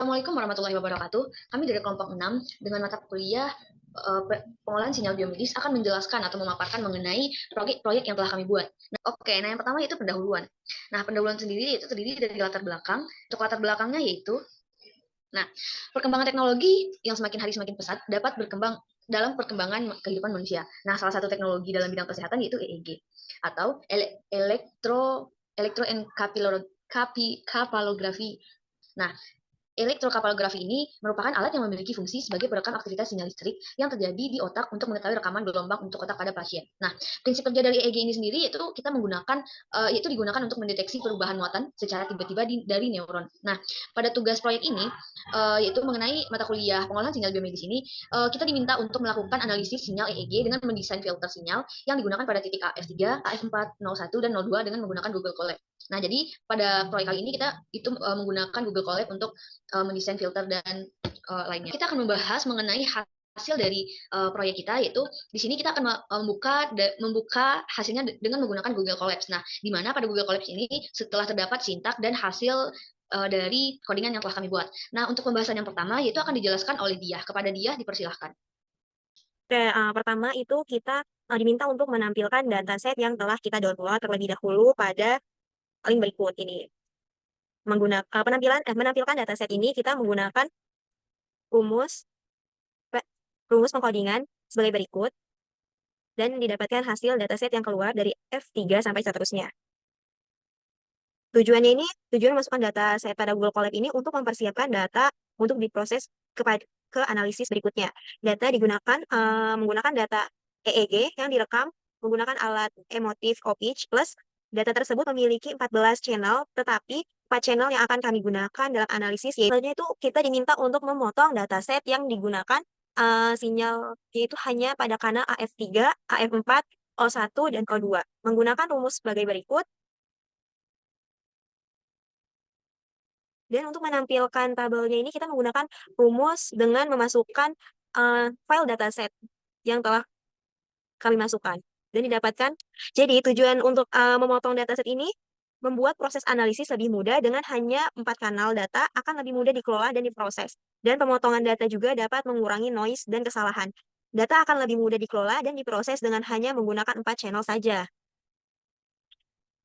Assalamualaikum warahmatullahi wabarakatuh. Kami dari kelompok 6 dengan mata kuliah pengolahan sinyal biomedis akan menjelaskan atau memaparkan mengenai proyek-proyek yang telah kami buat. Nah, yang pertama itu pendahuluan. Nah, pendahuluan sendiri itu terdiri dari latar belakang. Untuk latar belakangnya yaitu, nah, perkembangan teknologi yang semakin hari semakin pesat dapat berkembang dalam perkembangan kehidupan manusia. Nah, salah satu teknologi dalam bidang kesehatan yaitu EEG atau elektroencephalography. Nah, elektrokapalografi ini merupakan alat yang memiliki fungsi sebagai perekam aktivitas sinyal listrik yang terjadi di otak untuk mengetahui rekaman gelombang untuk otak pada pasien. Nah, prinsip kerja dari EEG ini sendiri yaitu kita menggunakan yaitu digunakan untuk mendeteksi perubahan muatan secara tiba-tiba dari neuron. Nah, pada tugas proyek ini yaitu mengenai mata kuliah pengolahan sinyal biomedis ini kita diminta untuk melakukan analisis sinyal EEG dengan mendesain filter sinyal yang digunakan pada titik AF3, AF4, 01 dan 02 dengan menggunakan Google Colab. Nah, jadi pada proyek kali ini kita itu menggunakan Google Colab untuk mendesain filter dan lainnya. Kita akan membahas mengenai hasil dari proyek kita, yaitu di sini kita akan membuka hasilnya dengan menggunakan Google Colabs. Nah, di mana pada Google Colabs ini setelah terdapat sintak dan hasil dari codingan yang telah kami buat. Nah, untuk pembahasan yang pertama yaitu akan dijelaskan oleh Dia. Kepada Dia dipersilahkan. Oke, pertama itu kita diminta untuk menampilkan dataset yang telah kita download terlebih dahulu pada link berikut ini. Menampilkan dataset ini kita menggunakan rumus rumus pengkodingan sebagai berikut dan didapatkan hasil dataset yang keluar dari F3 sampai seterusnya. Tujuan memasukkan data set pada Google Colab ini untuk mempersiapkan data untuk diproses ke analisis berikutnya. Data digunakan menggunakan data EEG yang direkam menggunakan alat emotive pitch plus data tersebut memiliki 14 channel, tetapi 4 channel yang akan kami gunakan dalam analisis yaitu kita diminta untuk memotong dataset yang digunakan sinyal yaitu hanya pada kanal AF3, AF4, O1, dan O2. Menggunakan rumus sebagai berikut. Dan untuk menampilkan tabelnya ini kita menggunakan rumus dengan memasukkan file dataset yang telah kami masukkan dan didapatkan. Jadi tujuan untuk memotong dataset ini membuat proses analisis lebih mudah dengan hanya 4 kanal data akan lebih mudah dikelola dan diproses. Dan pemotongan data juga dapat mengurangi noise dan kesalahan. Data akan lebih mudah dikelola dan diproses dengan hanya menggunakan 4 channel saja.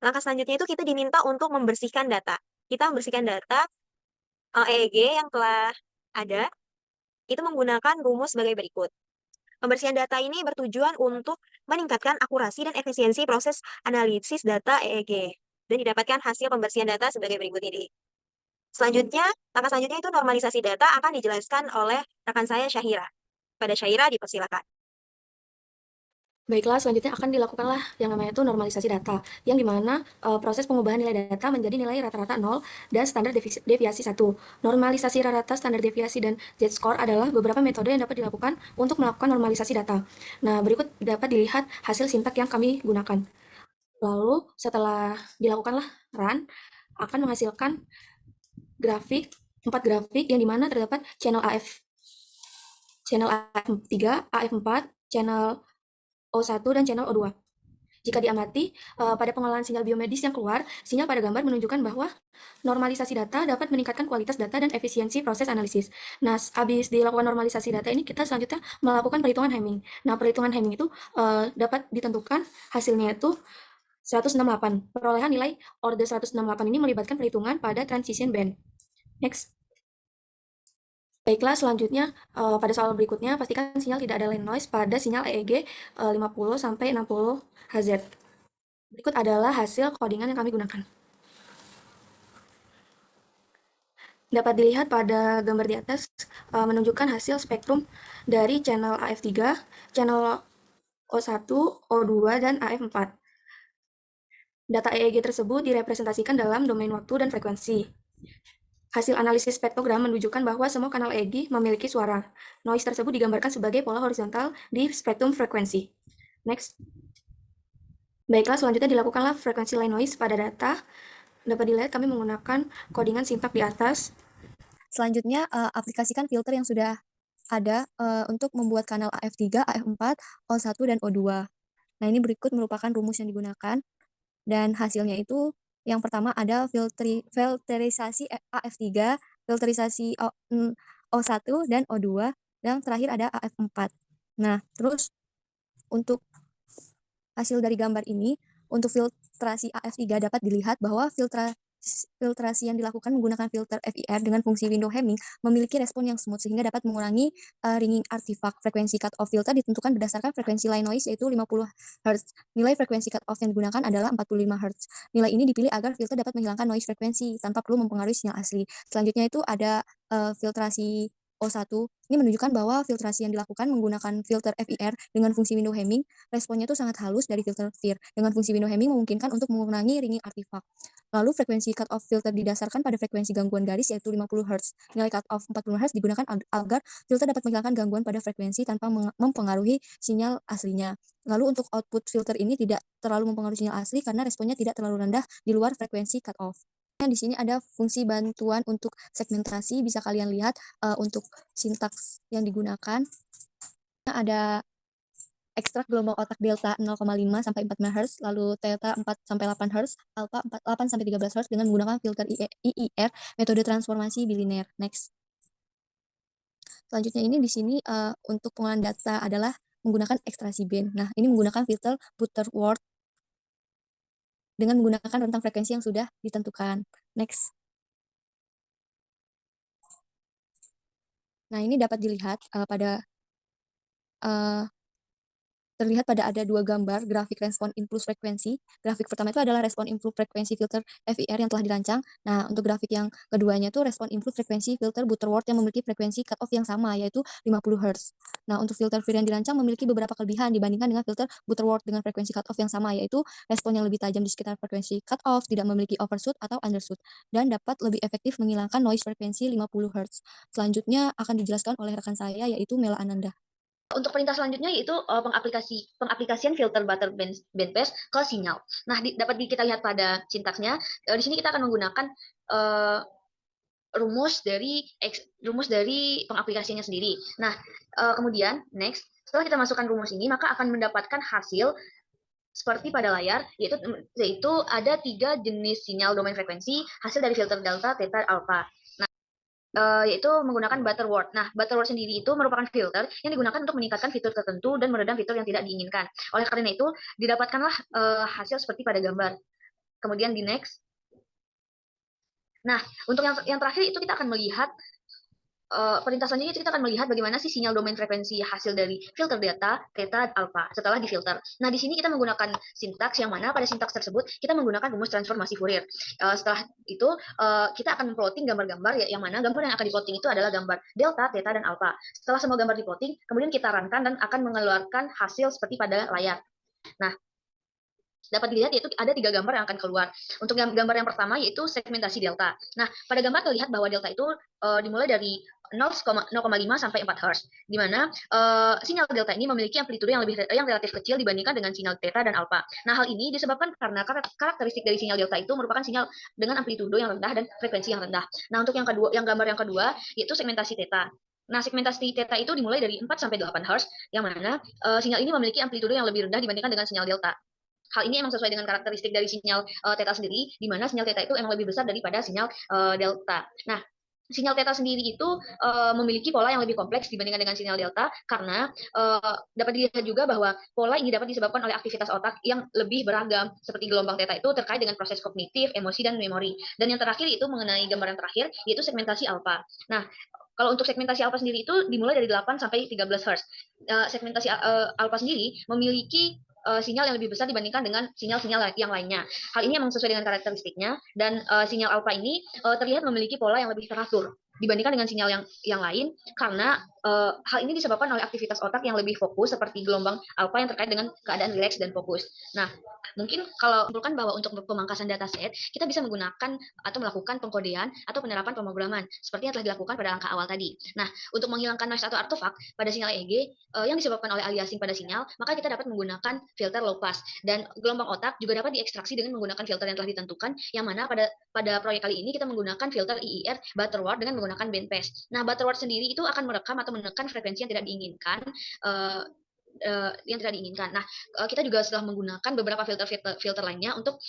Langkah selanjutnya itu kita diminta untuk membersihkan data. Kita membersihkan data EEG yang telah ada, itu menggunakan rumus sebagai berikut. Pembersihan data ini bertujuan untuk meningkatkan akurasi dan efisiensi proses analisis data EEG. Dan didapatkan hasil pembersihan data sebagai berikut ini. Langkah selanjutnya itu normalisasi data akan dijelaskan oleh rekan saya Syahira. Pada Syahira dipersilakan. Baiklah, selanjutnya akan dilakukanlah yang namanya itu normalisasi data, yang dimana proses pengubahan nilai data menjadi nilai rata-rata 0 dan standar deviasi 1. Normalisasi rata-rata, standar deviasi, dan z-score adalah beberapa metode yang dapat dilakukan untuk melakukan normalisasi data. Nah, berikut dapat dilihat hasil sintak yang kami gunakan. Lalu, setelah dilakukanlah run, akan menghasilkan grafik, 4 grafik yang dimana terdapat channel AF3, AF4, channel O1 dan channel O2. Jika diamati, pada pengolahan sinyal biomedis yang keluar, sinyal pada gambar menunjukkan bahwa normalisasi data dapat meningkatkan kualitas data dan efisiensi proses analisis. Nah, habis dilakukan normalisasi data ini, kita selanjutnya melakukan perhitungan Hamming. Nah, perhitungan Hamming itu dapat ditentukan hasilnya itu 168. Perolehan nilai order 168 ini melibatkan perhitungan pada transition band. Next. Baiklah, selanjutnya pada soal berikutnya, pastikan sinyal tidak ada line noise pada sinyal EEG 50 sampai 60 Hz. Berikut adalah hasil codingan yang kami gunakan. Dapat dilihat pada gambar di atas menunjukkan hasil spektrum dari channel AF3, channel O1, O2, dan AF4. Data EEG tersebut direpresentasikan dalam domain waktu dan frekuensi. Hasil analisis spektrogram menunjukkan bahwa semua kanal EEG memiliki suara. Noise tersebut digambarkan sebagai pola horizontal di spektrum frekuensi. Next. Baiklah, selanjutnya dilakukanlah frekuensi line noise pada data. Dapat dilihat kami menggunakan codingan sintak di atas. Selanjutnya, aplikasikan filter yang sudah ada untuk membuat kanal AF3, AF4, O1, dan O2. Nah, ini berikut merupakan rumus yang digunakan. Dan hasilnya itu yang pertama ada filterisasi AF3 filterisasi O1 dan O2, yang terakhir ada AF4. Nah, terus untuk hasil dari gambar ini, untuk filtrasi AF3 dapat dilihat bahwa filtrasi yang dilakukan menggunakan filter FIR dengan fungsi window hemming memiliki respon yang smooth sehingga dapat mengurangi ringing artifact. Frekuensi cut-off filter ditentukan berdasarkan frekuensi line noise yaitu 50 Hz. Nilai frekuensi cut-off yang digunakan adalah 45 Hz. Nilai ini dipilih agar filter dapat menghilangkan noise frekuensi tanpa perlu mempengaruhi sinyal asli. Selanjutnya itu ada filtrasi O1. Ini menunjukkan bahwa filtrasi yang dilakukan menggunakan filter FIR dengan fungsi window hemming, responnya itu sangat halus dari filter FIR. Dengan fungsi window hemming memungkinkan untuk mengurangi ringing artifact. Lalu frekuensi cut-off filter didasarkan pada frekuensi gangguan garis yaitu 50 Hz. Nilai cut-off 40 Hz digunakan agar filter dapat menghilangkan gangguan pada frekuensi tanpa mempengaruhi sinyal aslinya. Lalu untuk output filter ini tidak terlalu mempengaruhi sinyal asli karena responnya tidak terlalu rendah di luar frekuensi cut-off. Di sini ada fungsi bantuan untuk segmentasi, bisa kalian lihat untuk sintaks yang digunakan. Ada ekstrak gelombang otak delta 0,5 sampai 4 MHz, lalu theta 4 sampai 8 Hz, alpha 8 sampai 13 Hz dengan menggunakan filter IIR, metode transformasi bilinear. Next. Selanjutnya ini di sini untuk pengolahan data adalah menggunakan ekstraksi band. Nah, ini menggunakan filter Butterworth dengan menggunakan rentang frekuensi yang sudah ditentukan. Next. Nah, ini dapat dilihat terlihat pada ada dua gambar grafik respon impuls frekuensi. Grafik pertama itu adalah respon impuls frekuensi filter FIR yang telah dirancang. Nah, untuk grafik yang keduanya itu respon impuls frekuensi filter Butterworth yang memiliki frekuensi cut-off yang sama, yaitu 50 Hz. Nah, untuk filter FIR yang dirancang memiliki beberapa kelebihan dibandingkan dengan filter Butterworth dengan frekuensi cut-off yang sama, yaitu respon yang lebih tajam di sekitar frekuensi cut-off, tidak memiliki overshoot atau undershoot, dan dapat lebih efektif menghilangkan noise frekuensi 50 Hz. Selanjutnya akan dijelaskan oleh rekan saya, yaitu Mela Ananda. Untuk perintah selanjutnya yaitu pengaplikasian filter bandpass ke sinyal. Nah, dapat kita lihat pada sintaksnya. Di sini kita akan menggunakan rumus dari pengaplikasiannya sendiri. Nah, kemudian next, setelah kita masukkan rumus ini, maka akan mendapatkan hasil seperti pada layar, yaitu ada 3 jenis sinyal domain frekuensi hasil dari filter delta, theta, alpha. Yaitu menggunakan Butterworth. Nah, Butterworth sendiri itu merupakan filter yang digunakan untuk meningkatkan fitur tertentu dan meredam fitur yang tidak diinginkan. Oleh karena itu, didapatkanlah hasil seperti pada gambar. Kemudian di next. Nah, untuk yang terakhir itu kita akan melihat perintah selanjutnya kita akan melihat bagaimana sih sinyal domain frekuensi hasil dari filter delta, theta, alpha setelah difilter. Nah, di sini kita menggunakan sintaks yang mana pada sintaks tersebut kita menggunakan rumus transformasi Fourier. Setelah itu kita akan memplotting gambar-gambar yang mana gambar yang akan diplotting itu adalah gambar delta, theta, dan alpha. Setelah semua gambar diplotting, kemudian kita runkan dan akan mengeluarkan hasil seperti pada layar. Nah, dapat dilihat yaitu ada 3 gambar yang akan keluar. Untuk gambar yang pertama yaitu segmentasi delta. Nah, pada gambar terlihat bahwa delta itu dimulai dari 0,5 sampai 4 Hz, di mana sinyal delta ini memiliki amplitude yang relatif kecil dibandingkan dengan sinyal theta dan alpha. Nah, hal ini disebabkan karena karakteristik dari sinyal delta itu merupakan sinyal dengan amplitude yang rendah dan frekuensi yang rendah. Nah, untuk gambar yang kedua yaitu segmentasi theta. Nah, segmentasi theta itu dimulai dari 4 sampai 8 Hz, yang mana sinyal ini memiliki amplitude yang lebih rendah dibandingkan dengan sinyal delta. Hal ini emang sesuai dengan karakteristik dari sinyal theta sendiri, di mana sinyal theta itu emang lebih besar daripada sinyal delta. Nah, sinyal theta sendiri itu memiliki pola yang lebih kompleks dibandingkan dengan sinyal delta karena dapat dilihat juga bahwa pola ini dapat disebabkan oleh aktivitas otak yang lebih beragam seperti gelombang theta itu terkait dengan proses kognitif, emosi, dan memori. Dan yang terakhir itu mengenai gambaran terakhir yaitu segmentasi alpha. Nah, kalau untuk segmentasi alpha sendiri itu dimulai dari 8 sampai 13 Hz. Segmentasi alpha sendiri memiliki sinyal yang lebih besar dibandingkan dengan sinyal-sinyal yang lainnya. Hal ini memang sesuai dengan karakteristiknya, dan sinyal alpha ini terlihat memiliki pola yang lebih teratur dibandingkan dengan sinyal yang lain, karena hal ini disebabkan oleh aktivitas otak yang lebih fokus seperti gelombang alpha yang terkait dengan keadaan rileks dan fokus. Nah, mungkin kalau simpulkan bahwa untuk pemangkasan dataset, kita bisa menggunakan atau melakukan pengkodean atau penerapan pemrograman seperti yang telah dilakukan pada angka awal tadi. Nah, untuk menghilangkan noise atau artefak pada sinyal EEG yang disebabkan oleh aliasing pada sinyal, maka kita dapat menggunakan filter low pass, dan gelombang otak juga dapat diekstraksi dengan menggunakan filter yang telah ditentukan, yang mana pada proyek kali ini kita menggunakan filter IIR Butterworth dengan menggunakan bandpass. Nah, Butterworth sendiri itu akan merekam atau menekan frekuensi yang tidak diinginkan yang tidak diinginkan. Nah, kita juga setelah menggunakan beberapa filter lainnya untuk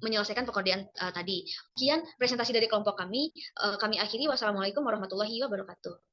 menyelesaikan pekerjaan tadi. Sekian presentasi dari kelompok kami. Kami akhiri. Wassalamualaikum warahmatullahi wabarakatuh.